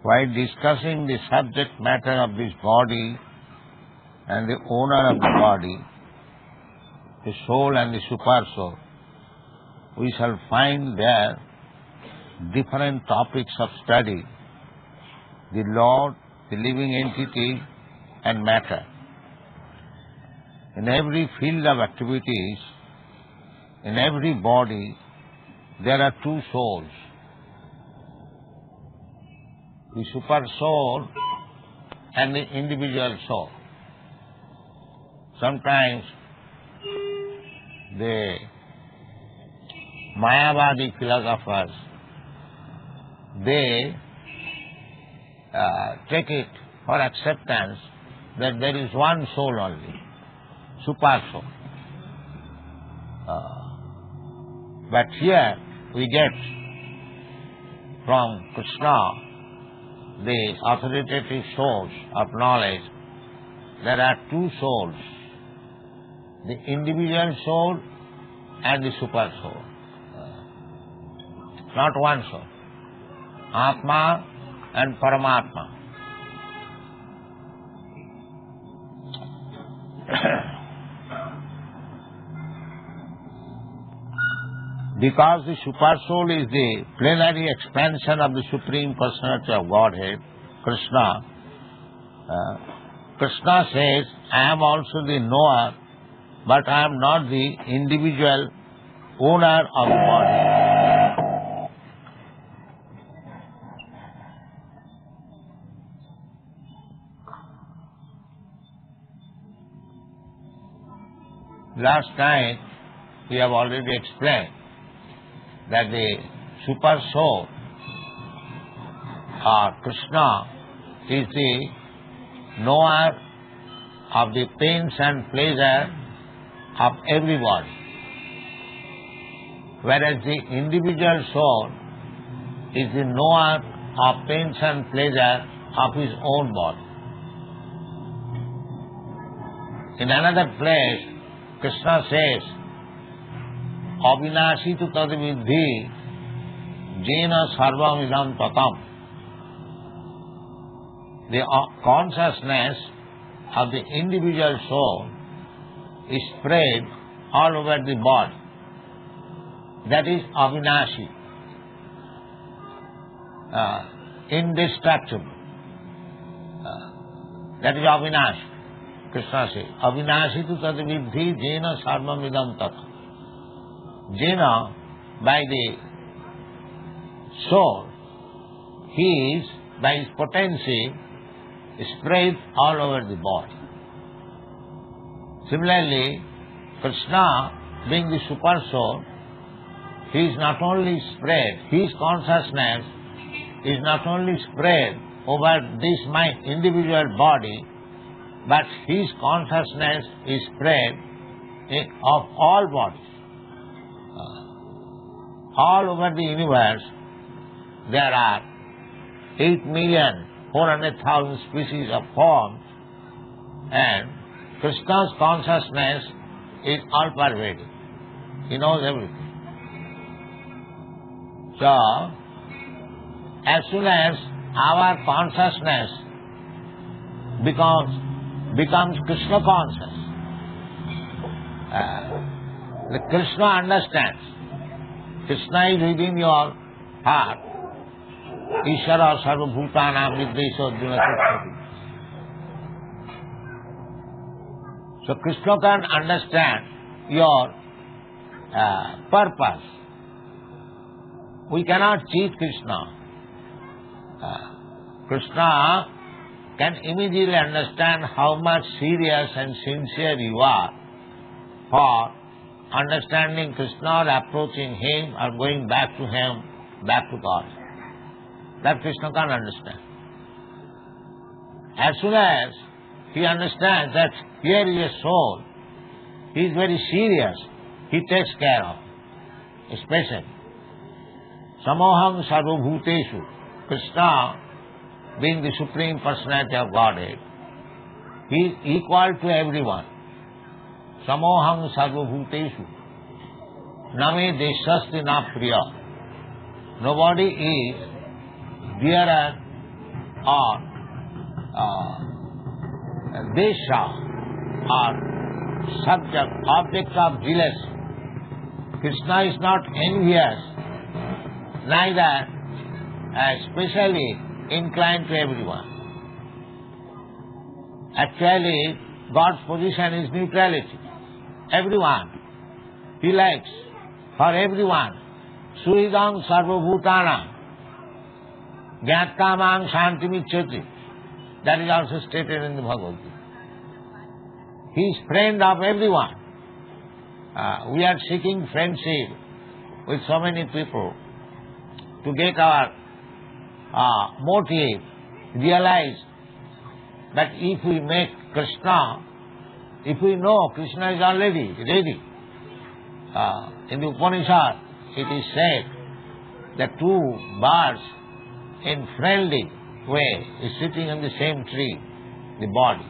while discussing the subject matter of this body and the owner of the body, the soul and the super soul, we shall find there different topics of study: the Lord, the living entity and matter. In every field of activities, in every body, there are two souls: the super soul and the individual soul. Sometimes the Mayavadi philosophers, they take it for acceptance that there is one soul only, super soul. But here we get from Krishna the authoritative source of knowledge. There are two souls: the individual soul and the super soul. Not one soul. Atma and Paramatma. Because the super soul is the plenary expansion of the Supreme Personality of Godhead, Krishna, Krishna says, I am also the knower, but I am not the individual owner of the body. Last time we have already explained that the super soul or Krishna is the knower of the pains and pleasure of everybody, whereas the individual soul is the knower of pains and pleasure of his own body. In another place, Krishna says, Avinashi tu tad vidhi jena sarvam idam tatam. The consciousness of the individual soul is spread all over the body. That is Avinashi, indestructible. That is Avinashi. Krishna says, Avinashi tu tad vidhi jena sarvam idam tatam. Jena, by the soul, he is, by his potency, spread all over the body. Similarly, Krishna, being the super soul, he is not only spread, his consciousness is not only spread over this my individual body, but his consciousness is spread of all bodies. All over the universe, there are 8,400,000 species of forms, and Krishna's consciousness is all-pervading. He knows everything. So, as soon as our consciousness becomes Krishna conscious, the Krishna understands. Krishna is within your heart. Ishara sarva bhutanam nirdesho arjuna tiṣṭhati. So Krishna can understand your purpose. We cannot cheat Krishna. Krishna can immediately understand how much serious and sincere you are for understanding Krishna or approaching him or going back to him, back to God. That Krishna can't understand. As soon as he understands that here is a soul, he is very serious, he takes care of it. Especially, Samoham sarvabhuteshu, Krishna, being the Supreme Personality of Godhead, he is equal to everyone. Samoham sarvabhuteshu, name deshasti na priya. Nobody is dearer or desha or subject, object of jealousy. Krishna is not envious, neither specially inclined to everyone. Actually, God's position is neutrality. Everyone, He likes, for everyone. Suhridam sarvabhutana, jnatkamang shantimiccati. That is also stated in the Bhagavad-gītā. He is friend of everyone. We are seeking friendship with so many people to get our motive realized. But if we make Krishna, if we know Krishna is already ready, in the Upanishad it is said that two birds in friendly way is sitting in the same tree, the body.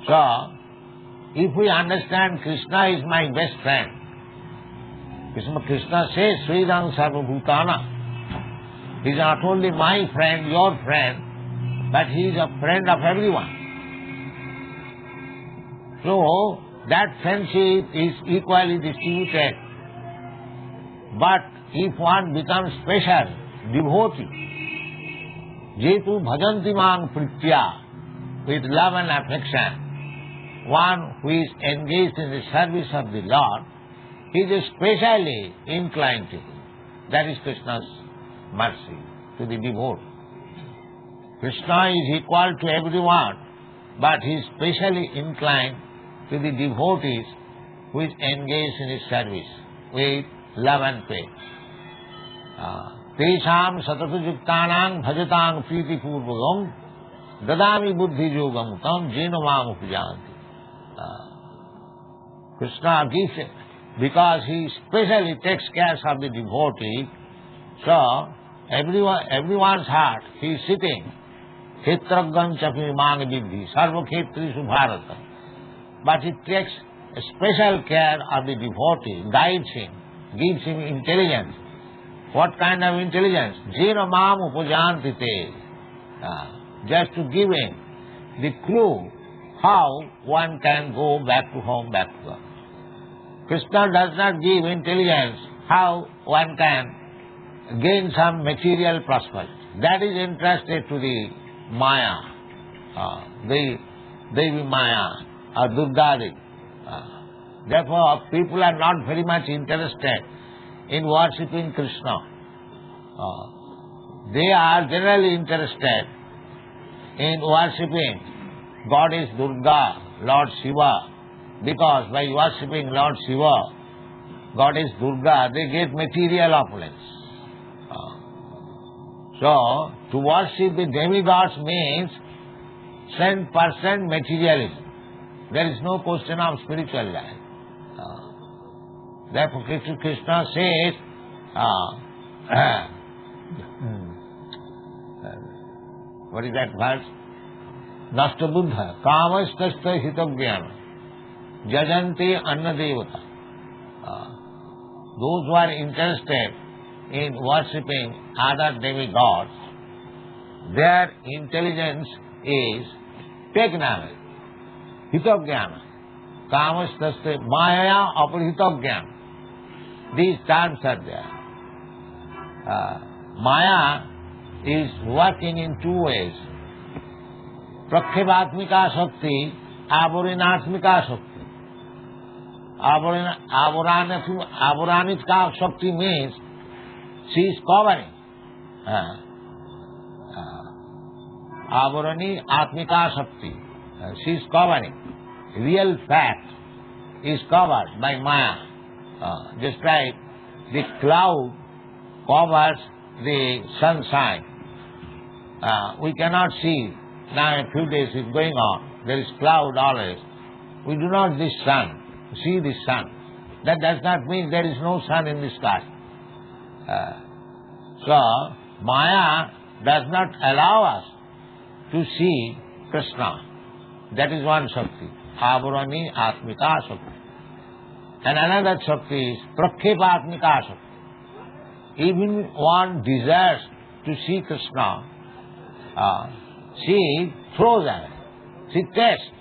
So, if we understand Krishna is my best friend, Krishna says, Sridham Sarvabhutana, he is not only my friend, your friend, but he is a friend of everyone. So, that friendship is equally distributed. But if one becomes special, devotee, jetu bhajanti mang pritya, with love and affection, one who is engaged in the service of the Lord, he is specially inclined to him. That is Krishna's mercy to the devotee. Krishna is equal to everyone, but he is specially inclined to the devotees who is engaged in his service with love and faith. Tesham satatu yuktanang bhajatāng prīti pūrvagam dadāmi buddhi yogam tam jena mam upajanti. Krishna gives it because he specially takes care of the devotee. So everyone's heart he is sitting. Khetragam chapi mang vidhi sarva khetrishu bharata. But he takes a special care of the devotee, guides him, gives him intelligence. What kind of intelligence? Jena mam upajanti te. Just to give him the clue how one can go back to home, back to God. Krishna does not give intelligence how one can gain some material prosperity. That is entrusted to the Maya, the Devi Maya or Durga Devi. Therefore, people are not very much interested in worshipping Krishna. They are generally interested in worshipping Goddess Durga, Lord Shiva, because by worshipping Lord Shiva, Goddess Durga, they get material opulence. So, to worship the demigods means 100% materialism. There is no question of spiritual life. Therefore, Krishna says, what is that verse? Nasta buddha, kamastasta hitavyana, jajante anna devata. Those who are interested in worshipping other demigods, their intelligence is taken away. Hitavyana, kamastasta maya aparhitavyana. These terms are there. Maya is working in two ways. Prakhevatmika Shakti, Avarinaatmika Shakti. Avaranitka Shakti means she is covering. Avarani Atmika Shakti. She is covering. Real fact is covered by Maya. Just like the cloud covers the sunshine. We cannot see. Now a few days is going on. There is cloud always. We do not see the sun. That does not mean there is no sun in the sky. So, Maya does not allow us to see Krishna. That is one Shakti. Avarani Atmika Shakti. And another Shakti is Prakhepatmika Shakti. Even one desires to see Krishna, she throws away. She tests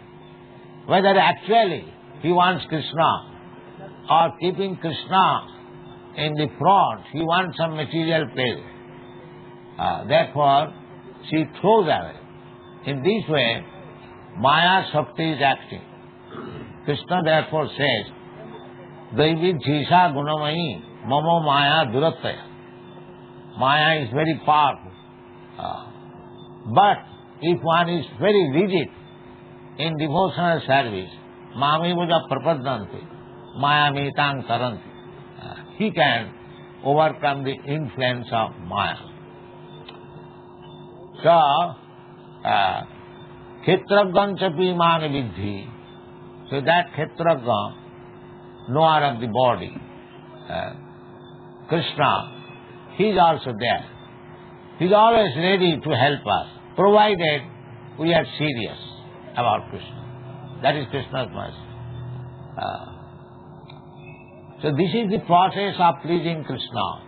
whether actually he wants Krishna, or keeping Krishna in the front, he wants some material pleasure. Therefore, she throws away. In this way, Maya Shakti is acting. Krishna therefore says, Daivi Jisha Gunamayi Mamo Maya Durattaya. Maya is very powerful. But if one is very rigid in devotional service, Mami Buja Prapadanti, Maya Mitang Taranti, he can overcome the influence of Maya. So, Khetraggan Chapi Mani Vidhi, so that Khetraggan, knower of the body, Krishna, he is also there. He is always ready to help us, provided we are serious about Krishna. That is Krishna's mercy. So this is the process of pleasing Krishna.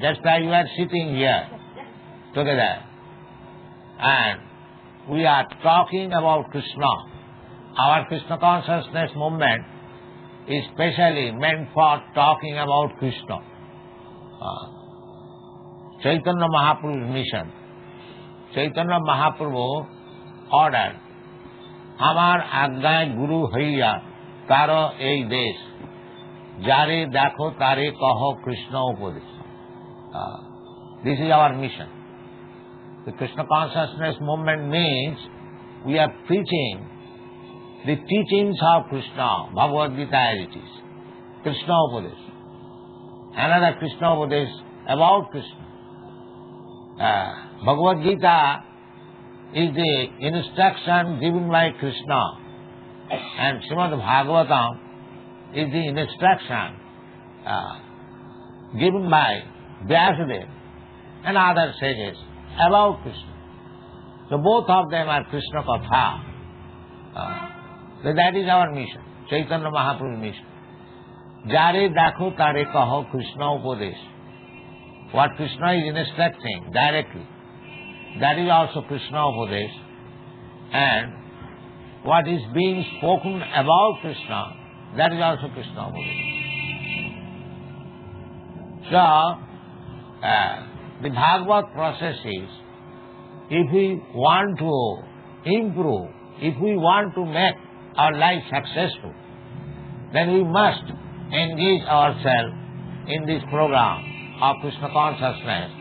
Just like we are sitting here together and we are talking about Krishna. Our Krishna consciousness movement is specially meant for talking about Krishna. Chaitanya Mahaprabhu's mission. Chaitanya Mahaprabhu ordered, Amar Agnay Guru Haiya Taro Ei Desh Jare Dakho Tare Kaho Krishna Upadesh. This is our mission. The Krishna consciousness movement means we are preaching the teachings of Krishna, BhagavadgītāAsItIs, Krishna Upadesh. Another Krishna Upadesh about Krishna. Bhagavad Gita is the instruction given by Krishna, and ЩrīmadBhāgavatam is the instruction given by Vyasadeva and other sages about Krishna. So both of them are Krishna Katha. So that is our mission, Chaitanya Mahaprabhu's mission. Jare dakho tare kaho Krishna upadesh. What Krishna is instructing directly, that is also Krishna upadesh. And what is being spoken about Krishna, that is also Krishna upadesh. So, the Bhagavad process is, if we want to improve, if we want to make our life successful, then we must engage ourselves in this program of Krishna consciousness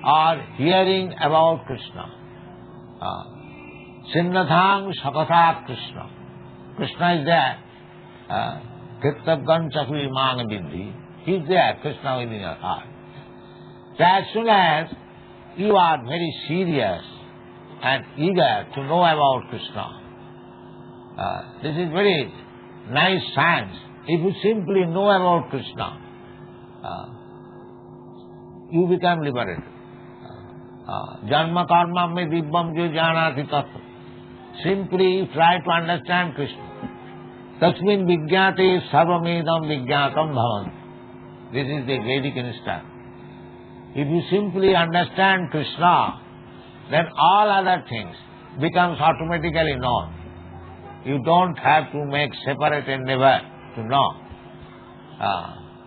or hearing about Krishna. Sinnadhang Sakatha Krishna. Krishna is there. Kirtaggan Chakri Mang Vidhi. He is there, Krishna within your heart. So as soon as you are very serious and eager to know about Krishna, this is very nice science. If you simply know about Krishna, you become liberated. Janma karma me dibbam jo janati tattva. Simply try to understand Krishna. Tasmin vijñāte sarvamedam vijñātam bhavanti. This is the Vedic instruction. If you simply understand Krishna, then all other things becomes automatically known. You don't have to make separate endeavor to know.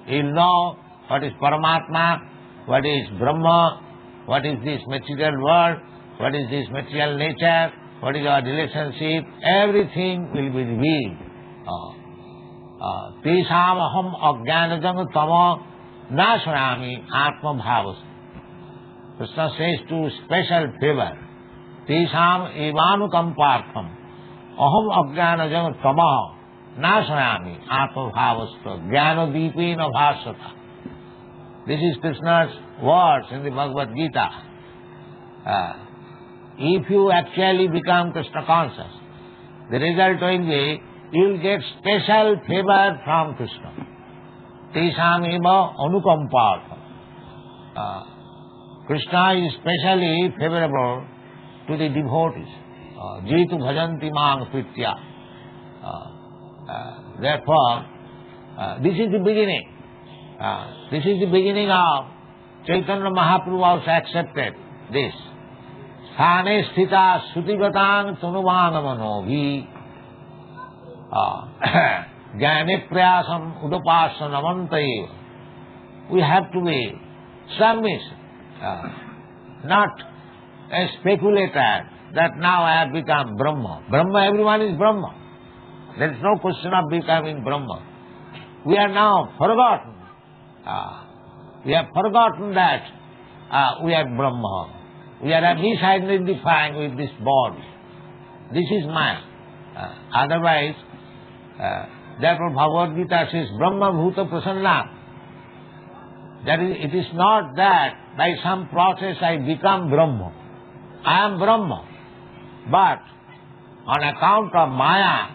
You'll know what is Paramatma, what is Brahma, what is this material world, what is this material nature, what is our relationship, everything will be revealed. Tesham aham ajnanajam tama nashayami atma bhavas. Krishna says to special favor, Tesham evanukampartham aham ajnanajam tama nashayami atma bhavasta jnanadipena bhasata. This is Krishna's words in the Bhagavad Gita. If you actually become Krishna conscious, the result will be you will get special favor from Krishna. Tesham eva anukampartham. Krishna is specially favorable to the devotees. Jitu bhajanti mang pritya. Therefore, this is the beginning. This is the beginning of Chaitanya Mahaprabhu also accepted this. Thane sthita sutigatang tanumanamanovi jnane prayasam udapasanamantaya. We have to be submissive, not a speculator that now I have become Brahma. Brahma, everyone is Brahma. There is no question of becoming Brahma. We are now forgotten. We have forgotten that we are Brahma. We are misidentifying with this body. This is Maya. Otherwise, therefore Bhagavad-gītā says, Brahma bhuta prasanna. That is, it is not that by some process I become Brahma. I am Brahma. But on account of Maya,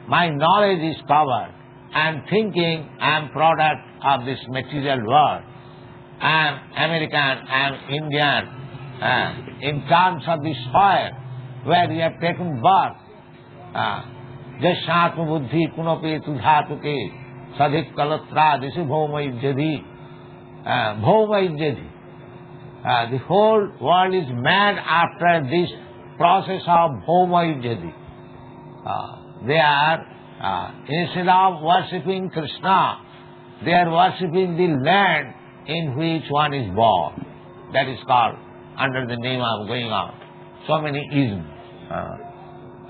my knowledge is covered. I am thinking I am product of this material world. I am American, I am Indian. In terms of the soil where we have taken birth, Jashatma buddhi kunope tudhatuke sadhik kalatra, this is bhoma ijjadi. Bhoma ijjadi. The whole world is mad after this process of bhoma ijjadi. They are, instead of worshipping Krishna, they are worshipping the land in which one is born. That is called under the name of going on. So many isms.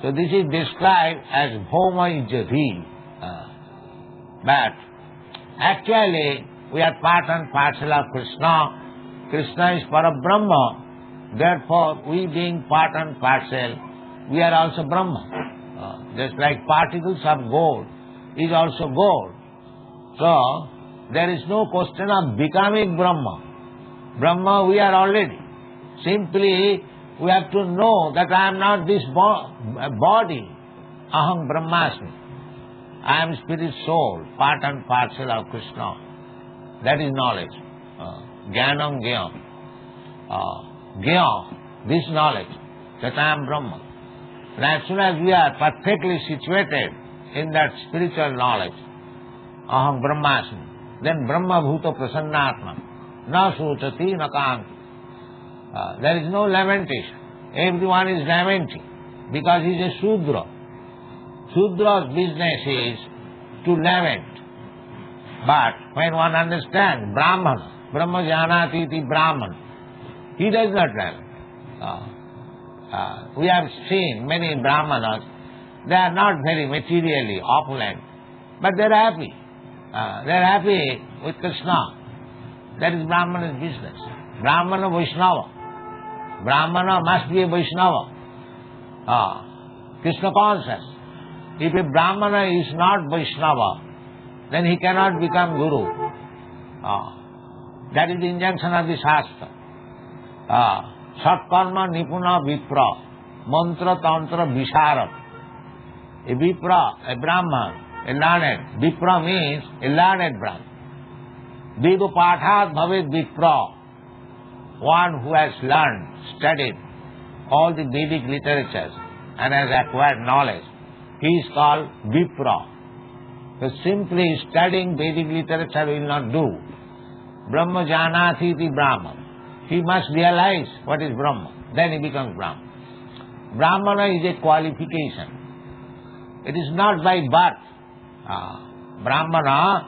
So this is described as bhoma ijjati. But actually we are part and parcel of Krishna. Krishna is Parabrahma. Therefore we being part and parcel, we are also Brahma. Just like particles of gold is also gold. So there is no question of becoming Brahma. Brahma we are already. Simply, we have to know that I am not this body. Aham Brahmasmi. I am spirit soul, part and parcel of Krishna. That is knowledge. Jnanam Gyam. Gyam, this knowledge, that I am Brahma. And as soon as we are perfectly situated in that spiritual knowledge, Aham Brahmasmi, then Brahma Bhuta Prasannatma, na suchati na kanti. There is no lamentation. Everyone is lamenting because he is a Shudra. Shudra's business is to lament. But when one understands Brahmana, Brahma janati iti Brahman, he does not lament. We have seen many Brahmanas, they are not very materially opulent, but they are happy. They are happy with Krishna. That is Brahmana's business. Brahmana Vaishnava. Brahmana must be a Vaishnava. Krishna Consciousness. If a Brahmana is not Vaishnava, then he cannot become Guru. That is the injunction of the Shastra. Satkarma Nipuna Vipra, Mantra Tantra Visharad. A Vipra, a Brahman, a learned. Vipra means a learned Brahman. Vedu Pathat Bhavet Vipra. One who has learned, studied all the Vedic literatures and has acquired knowledge, he is called Vipra. So simply studying Vedic literature will not do. Brahma janati iti Brahman. He must realize what is Brahma. Then he becomes Brahman. Brahmana is a qualification. It is not by birth. Brahmana,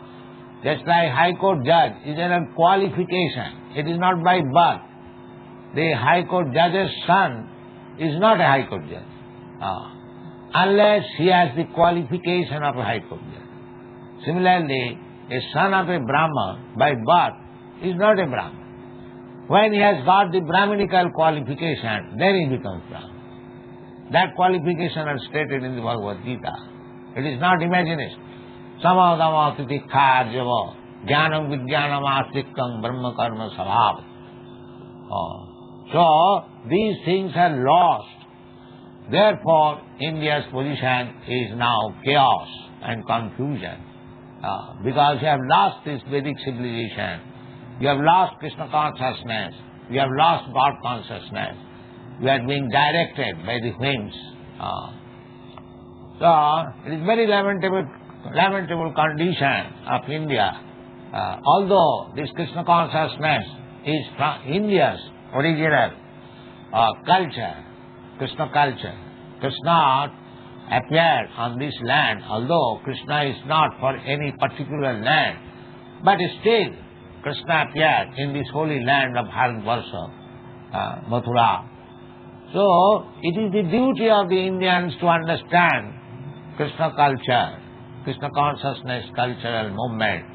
just like High Court judge, is a qualification. It is not by birth. The High Court judge's son is not a High Court judge. Unless he has the qualification of a High Court judge. Similarly, a son of a Brahman by birth is not a Brahman. When he has got the Brahminical qualification, then he becomes Brahman. That qualification is stated in the Bhagavad-gītā. It is not imagination. Samadhamatiti kharjava, jnanam vijnanam astikam brahma karma sabhava. So, these things are lost. Therefore, India's position is now chaos and confusion. Because you have lost this Vedic civilization, you have lost Krishna consciousness, you have lost God consciousness, you are being directed by the whims. So, it is very lamentable condition of India. Although this Krishna consciousness is from India's original, culture, Krishna culture. Krishna appeared on this land, although Krishna is not for any particular land, but still Krishna appeared in this holy land of Bharatvarsha, Mathura. So, it is the duty of the Indians to understand Krishna culture, Krishna consciousness cultural movement,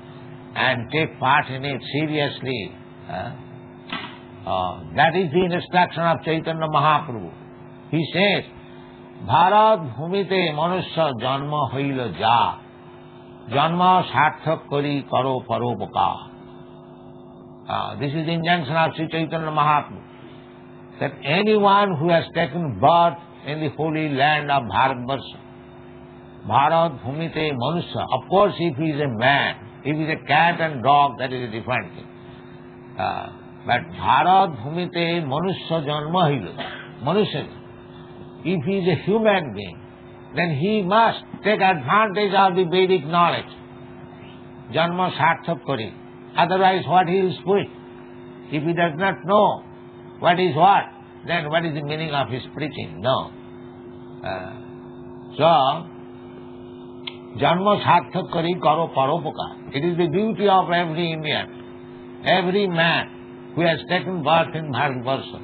and take part in it seriously. That is the instruction of Chaitanya Mahaprabhu. He says, Bharat bhumite manusya janma hoila ja, janma sarthak kari karo paropaka. This is the injunction of Sri Chaitanya Mahaprabhu, that anyone who has taken birth in the holy land of Bharatvarsha, Bharat bhumite manusya, of course if he is a man, if he is a cat and dog, that is a different thing. But Bharat bhumite manusya janma hoila, manusya, if he is a human being, then he must take advantage of the Vedic knowledge. Janma sarthak kari. Otherwise, what he will speak? If he does not know what is what, then what is the meaning of his preaching? No. So, janma sarthak kari karo paropaka. It is the duty of every Indian, every man who has taken birth in Bharatvarsha,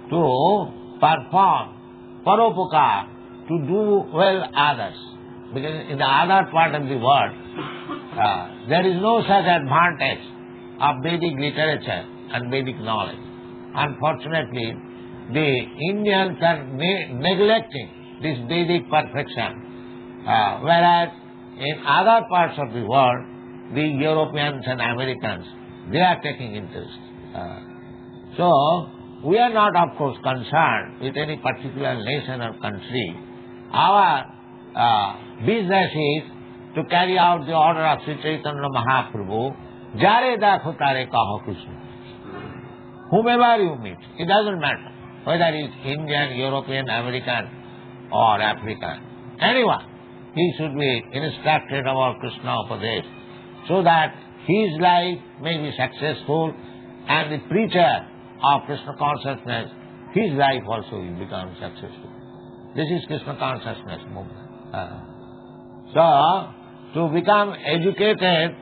to perform paropaka, to do well others. Because in the other part of the world, there is no such advantage of Vedic literature and Vedic knowledge. Unfortunately, the Indians are neglecting this Vedic perfection, whereas in other parts of the world, the Europeans and Americans, they are taking interest. So, we are not, of course, concerned with any particular nation or country. Our business is to carry out the order of Sri Chaitanya Mahaprabhu, Jare dakho tare kaho Krishna. Whomever you meet, it doesn't matter whether he is Indian, European, American or African. Anyone, he should be instructed about Krishna Upadesh, so that his life may be successful and the preacher of Krishna consciousness, his life also will become successful. This is Krishna consciousness movement. So, to become educated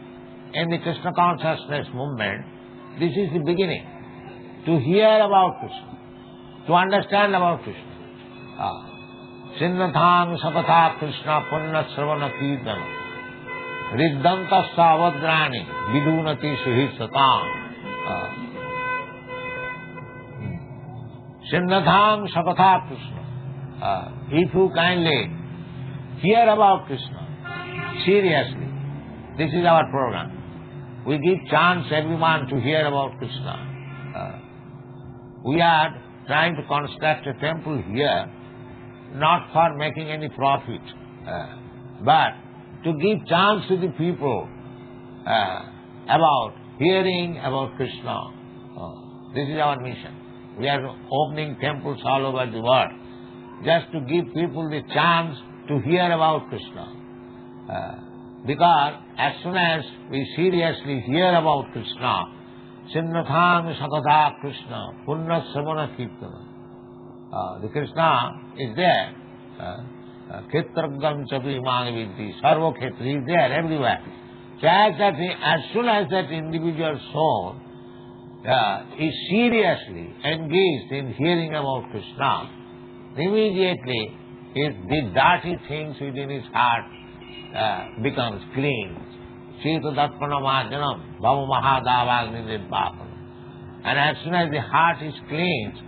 in the Krishna consciousness movement, this is the beginning. To hear about Krishna, to understand about Krishna. Sinnathang sakatha Krishna punna sravana kirtana riddanta savadrani vidunati suhisatam. Sinnathang sakatha Krishna. If you kindly hear about Krishna seriously, this is our program. We give chance everyone to hear about Krishna. We are trying to construct a temple here, not for making any profit, but to give chance to the people about hearing about Krishna. This is our mission. We are opening temples all over the world, just to give people the chance to hear about Krishna. Because as soon as we seriously hear about Krishna, Sinnathang sakatha Krishna, punna sravana kirtana. The Krishna is there. Khetragam chapi manavidhi, sarva khetri is there everywhere. So as soon as that individual soul is seriously engaged in hearing about Krishna, immediately the dirty things within his heart becomes clean. Cheta darpana marjanam, bhava mahadavagnidirpapana. And as soon as the heart is cleansed,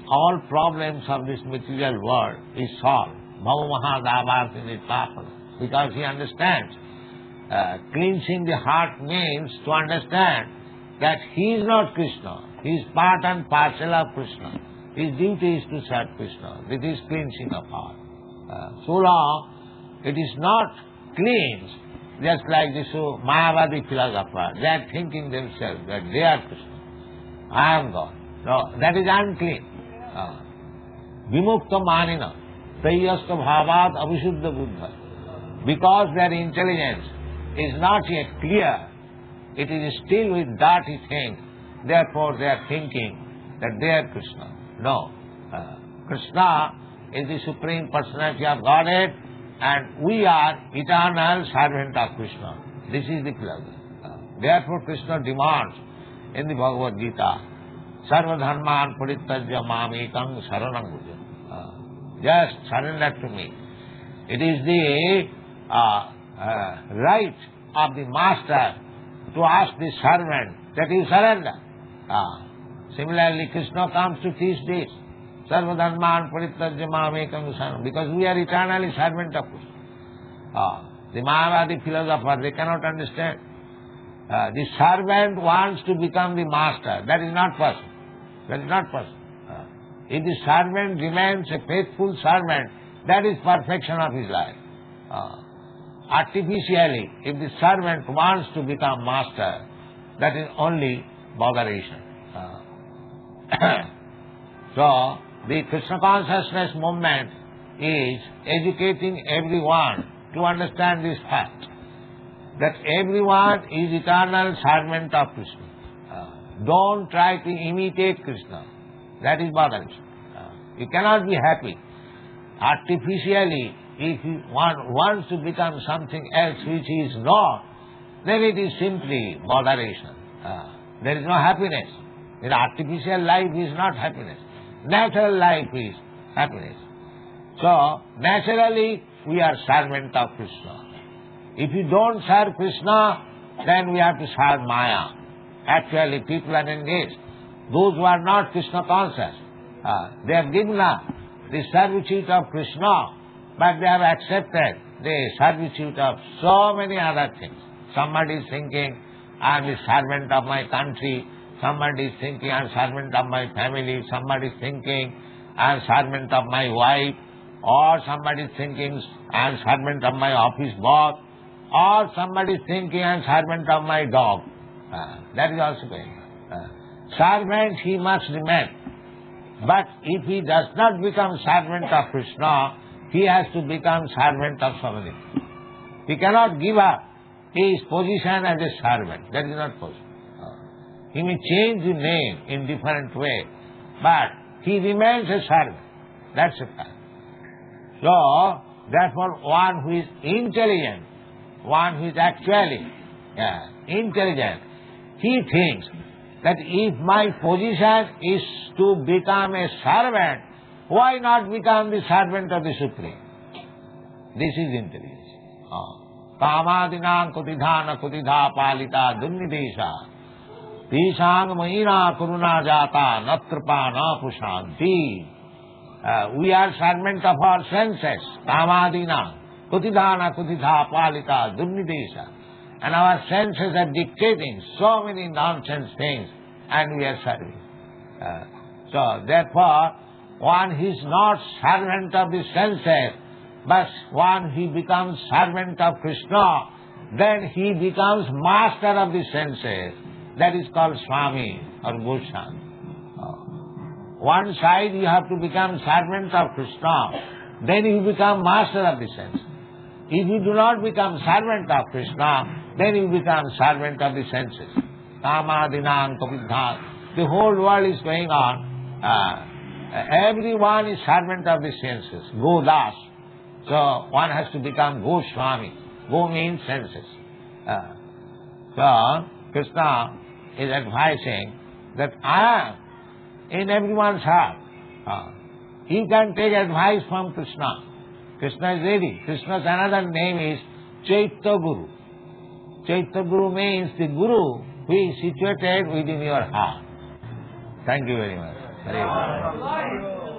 all problems of this material world is solved. Bhava mahadavagnidirpapana. Because he understands. Cleansing the heart means to understand that he is not Krishna. He is part and parcel of Krishna. His duty is to serve Krishna. This is cleansing of heart. So long it is not cleansed, just like this Mayavadi philosopher. They are thinking themselves that they are Krishna. I am God. No, that is unclean. Vimukta manina, tayyasta bhavad avisuddha buddha. Because their intelligence is not yet clear, it is still with dirty things, therefore they are thinking that they are Krishna. No. Krishna is the Supreme Personality of Godhead, and we are eternal servant of Krishna. This is the philosophy. Therefore Krishna demands in the Bhagavad Gita, Sarva dharman parityajya mamekam saranam bhuja. Just surrender to me. It is the right of the master to ask the servant that you surrender. Similarly, Krishna comes to teach this. Sarva dharman parityajya mamekam saranam, because we are eternally servant of Krishna. The Mayavadi philosopher, they cannot understand. The servant wants to become the master. That is not possible. That is not possible. If the servant remains a faithful servant, that is perfection of his life. Artificially, if the servant wants to become master, that is only botheration. So, the Krishna Consciousness movement is educating everyone to understand this fact, that everyone is eternal servant of Krishna. Don't try to imitate Krishna. That is bothersome. You cannot be happy. Artificially, if one wants to become something else which is not, then it is simply botheration. There is no happiness. The artificial life is not happiness. Natural life is happiness. So, naturally, we are servant of Krishna. If you don't serve Krishna, then we have to serve Maya. Actually, people are engaged. Those who are not Krishna conscious, they have given up the servitude of Krishna, but they have accepted the servitude of so many other things. Somebody is thinking, I am the servant of my country. Somebody is thinking, I am servant of my family. Somebody is thinking, I am servant of my wife. Or somebody is thinking, I am servant of my office boss. Or somebody is thinking, I am servant of my dog. That is also going on. Servant he must remain. But if he does not become servant of Krishna, he has to become servant of somebody. He cannot give up his position as a servant. That is not possible. He may change the name in different way, but he remains a servant. That's a fact. So, therefore, one who is intelligent, one who is actually intelligent, he thinks that if my position is to become a servant, why not become the servant of the Supreme? This is intelligence. Kamadinam kutidhana kutidha palita dunnidesha Tishang mahina kuruna jata natrpa na pushanti. We are servant of our senses. Kamadinam kutidhana kutidha palita dunnidesha. And our senses are dictating so many nonsense things, and we are serving. So, therefore, one is not servant of the senses, but one he becomes servant of Krishna, then he becomes master of the senses. That is called Swami or Goswami. One side you have to become servant of Krishna, then you become master of the senses. If you do not become servant of Krishna, then you become servant of the senses. Kamadinam kapidha. The whole world is going on. Everyone is servant of the senses. Godas. So one has to become Goswami. Go means senses. So Krishna is advising that I am in everyone's heart. You can take advice from Krishna. Krishna is ready. Krishna's another name is Chaitya Guru. Chaitya Guru means the Guru who is situated within your heart. Thank you very much. Hare Krishna.